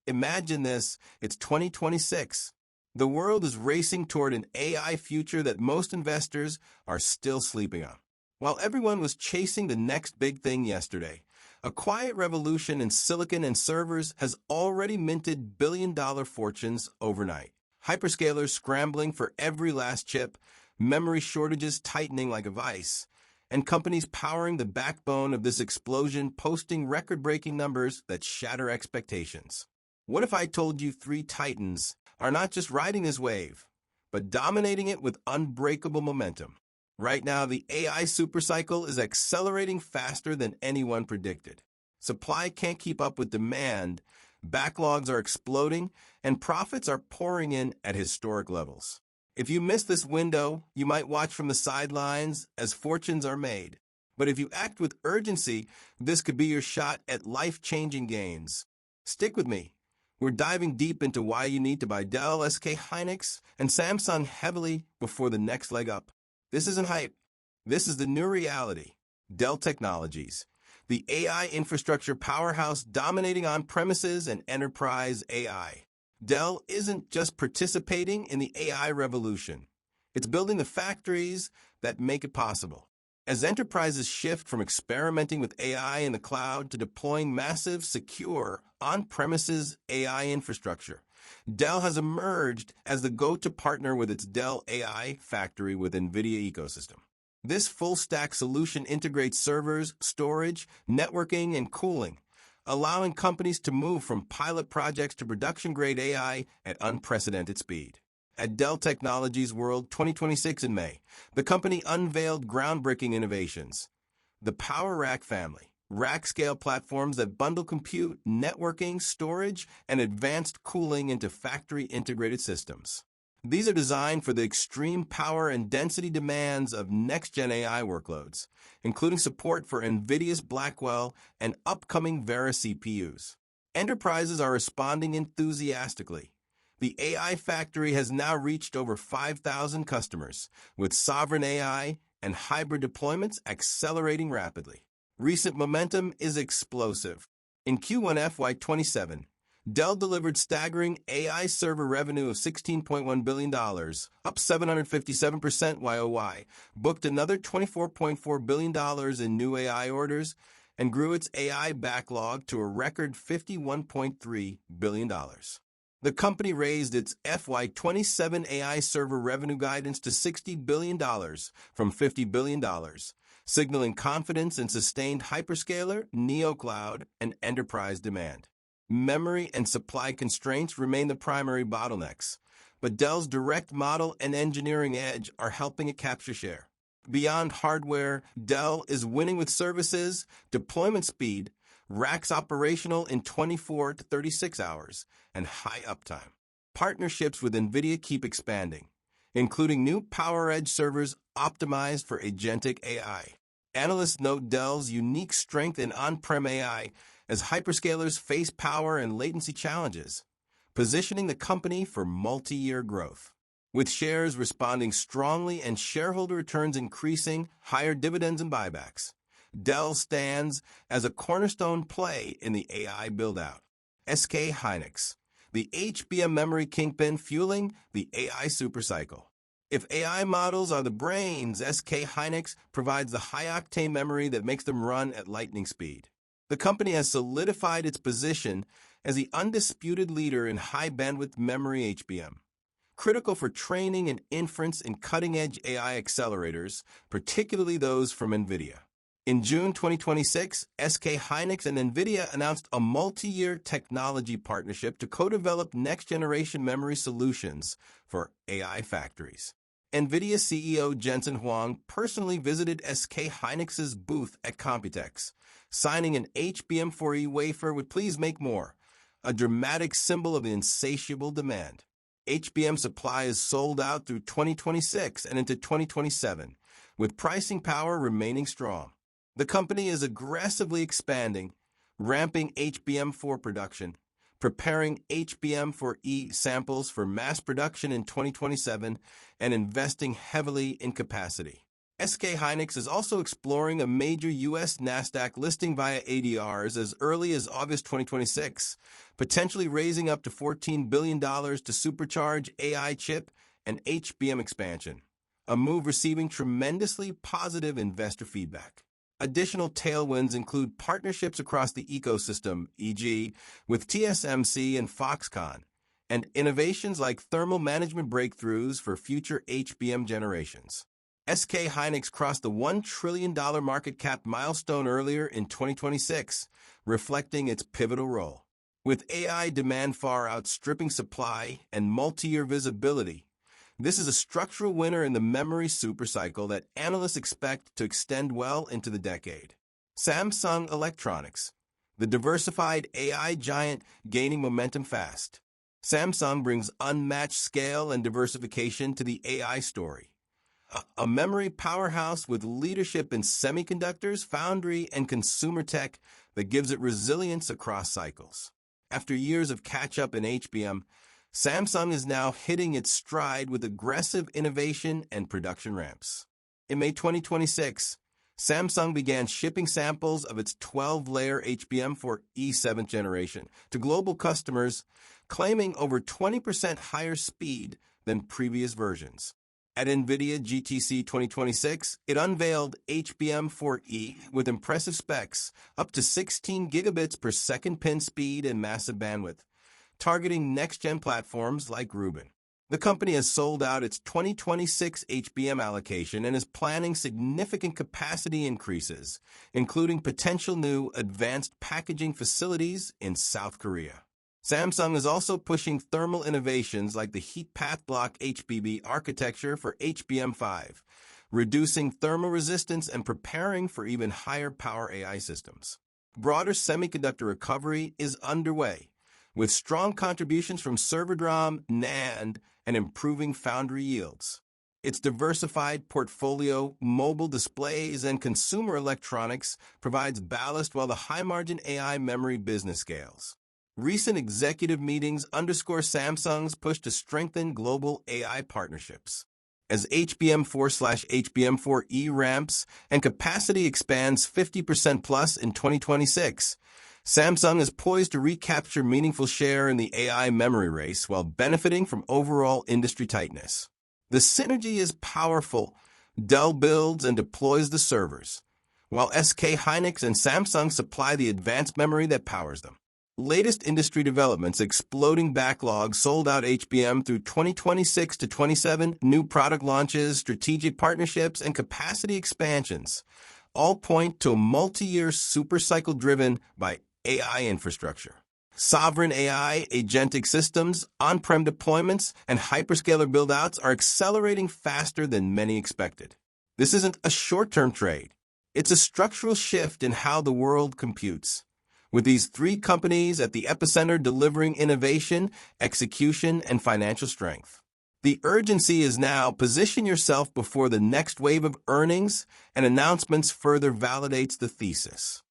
Imagine this, it's 2026. The world is racing toward an AI future that most investors are still sleeping on. While everyone was chasing the next big thing yesterday, a quiet revolution in silicon and servers has already minted billion-dollar fortunes overnight. Hyperscalers scrambling for every last chip, memory shortages tightening like a vice, and companies powering the backbone of this explosion posting record-breaking numbers that shatter expectations. What if I told you three titans are not just riding this wave, but dominating it with unbreakable momentum? Right now, the AI supercycle is accelerating faster than anyone predicted. Supply can't keep up with demand, backlogs are exploding, and profits are pouring in at historic levels. If you miss this window, you might watch from the sidelines as fortunes are made. But if you act with urgency, this could be your shot at life-changing gains. Stick with me. We're diving deep into why you need to buy Dell, SK Hynix, and Samsung heavily before the next leg up. This isn't hype. This is the new reality. Dell Technologies, the AI infrastructure powerhouse dominating on-premises and enterprise AI. Dell isn't just participating in the AI revolution. It's building the factories that make it possible. As enterprises shift from experimenting with AI in the cloud to deploying massive, secure, on-premises AI infrastructure, Dell has emerged as the go-to partner with its Dell AI factory with NVIDIA ecosystem. This full-stack solution integrates servers, storage, networking, and cooling, allowing companies to move from pilot projects to production-grade AI at unprecedented speed. At Dell Technologies World 2026 in May, the company unveiled groundbreaking innovations. The Power Rack family, rack-scale platforms that bundle compute, networking, storage, and advanced cooling into factory-integrated systems. These are designed for the extreme power and density demands of next-gen AI workloads, including support for NVIDIA's Blackwell and upcoming Vera CPUs. Enterprises are responding enthusiastically. The AI factory has now reached over 5,000 customers, with sovereign AI and hybrid deployments accelerating rapidly. Recent momentum is explosive. In Q1 FY27, Dell delivered staggering AI server revenue of $16.1 billion, up 757% YOY, booked another $24.4 billion in new AI orders, and grew its AI backlog to a record $51.3 billion. The company raised its FY27 AI server revenue guidance to $60 billion from $50 billion, signaling confidence in sustained hyperscaler, neocloud, and enterprise demand. Memory and supply constraints remain the primary bottlenecks, but Dell's direct model and engineering edge are helping it capture share. Beyond hardware, Dell is winning with services, deployment speed, racks operational in 24 to 36 hours, and high uptime. Partnerships with NVIDIA keep expanding, including new PowerEdge servers optimized for agentic AI. Analysts note Dell's unique strength in on-prem AI as hyperscalers face power and latency challenges, positioning the company for multi-year growth. With shares responding strongly and shareholder returns increasing, higher dividends and buybacks, Dell stands as a cornerstone play in the AI build-out. SK Hynix, the HBM memory kingpin fueling the AI supercycle. If AI models are the brains, SK Hynix provides the high-octane memory that makes them run at lightning speed. The company has solidified its position as the undisputed leader in high-bandwidth memory HBM, critical for training and inference in cutting-edge AI accelerators, particularly those from NVIDIA. In June 2026, SK Hynix and NVIDIA announced a multi-year technology partnership to co-develop next-generation memory solutions for AI factories. NVIDIA CEO Jensen Huang personally visited SK Hynix's booth at Computex, signing an HBM4E wafer with "Please make more," a dramatic symbol of the insatiable demand. HBM supply is sold out through 2026 and into 2027, with pricing power remaining strong. The company is aggressively expanding, ramping HBM4 production, preparing HBM4E samples for mass production in 2027, and investing heavily in capacity. SK Hynix is also exploring a major U.S. NASDAQ listing via ADRs as early as August 2026, potentially raising up to $14 billion to supercharge AI chip and HBM expansion, a move receiving tremendously positive investor feedback. Additional tailwinds include partnerships across the ecosystem, e.g., with TSMC and Foxconn, and innovations like thermal management breakthroughs for future HBM generations. SK Hynix crossed the $1 trillion market cap milestone earlier in 2026, reflecting its pivotal role. With AI demand far outstripping supply and multi-year visibility, this is a structural winner in the memory supercycle that analysts expect to extend well into the decade. Samsung Electronics, the diversified AI giant gaining momentum fast. Samsung brings unmatched scale and diversification to the AI story. A memory powerhouse with leadership in semiconductors, foundry, and consumer tech that gives it resilience across cycles. After years of catch-up in HBM, Samsung is now hitting its stride with aggressive innovation and production ramps. In May 2026, Samsung began shipping samples of its 12-layer HBM for E7th generation to global customers, claiming over 20% higher speed than previous versions. At NVIDIA GTC 2026, it unveiled HBM4E with impressive specs, up to 16 gigabits per second pin speed and massive bandwidth, targeting next-gen platforms like Rubin. The company has sold out its 2026 HBM allocation and is planning significant capacity increases, including potential new advanced packaging facilities in South Korea. Samsung is also pushing thermal innovations like the heat path block HBB architecture for HBM5, reducing thermal resistance and preparing for even higher power AI systems. Broader semiconductor recovery is underway, with strong contributions from server DRAM, NAND, and improving foundry yields. Its diversified portfolio, mobile displays, and consumer electronics provides ballast while the high-margin AI memory business scales. Recent executive meetings underscore Samsung's push to strengthen global AI partnerships. As HBM4/HBM4E ramps and capacity expands 50% plus in 2026, Samsung is poised to recapture meaningful share in the AI memory race while benefiting from overall industry tightness. The synergy is powerful. Dell builds and deploys the servers, while SK Hynix and Samsung supply the advanced memory that powers them. Latest industry developments, exploding backlog, sold-out HBM through 2026 to 27, new product launches, strategic partnerships, and capacity expansions all point to a multi-year supercycle driven by AI infrastructure. Sovereign AI, agentic systems, on-prem deployments, and hyperscaler build-outs are accelerating faster than many expected. This isn't a short-term trade. It's a structural shift in how the world computes, with these three companies at the epicenter delivering innovation, execution, and financial strength. The urgency is now: position yourself before the next wave of earnings and announcements further validates the thesis.